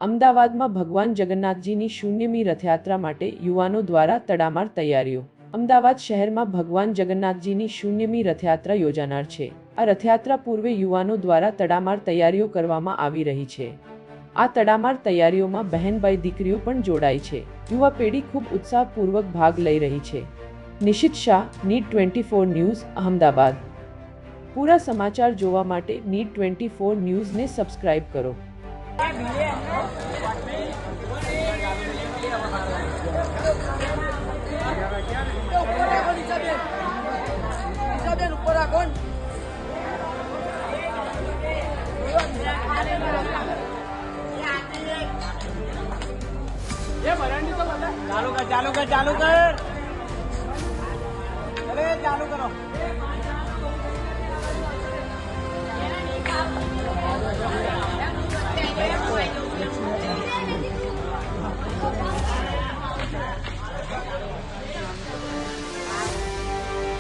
અમદાવાદમાં ભગવાન જગન્નાથજીની 0મી રથયાત્રા માટે યુવાનો દ્વારા તડામાર તૈયારીઓ। અમદાવાદ શહેરમાં ભગવાન જગન્નાથજીની 0મી રથયાત્રા યોજાનાર છે। આ રથયાત્રા પૂર્વે યુવાનો દ્વારા તડામાર તૈયારીઓ કરવામાં આવી રહી છે। આ તડામાર તૈયારીઓમાં બહેન-ભાઈ દીકરીઓ પણ જોડાઈ છે। યુવા પેઢી ખૂબ ઉત્સાહપૂર્વક ભાગ લઈ રહી છે। Nishit Shah, need 24 news, Ahmedabad. પૂરા સમાચાર જોવા માટે નીડ 24 ન્યૂઝને સબસ્ક્રાઇબ કરો। चालू कर चालू कर चालू कर, अरे चालू करो।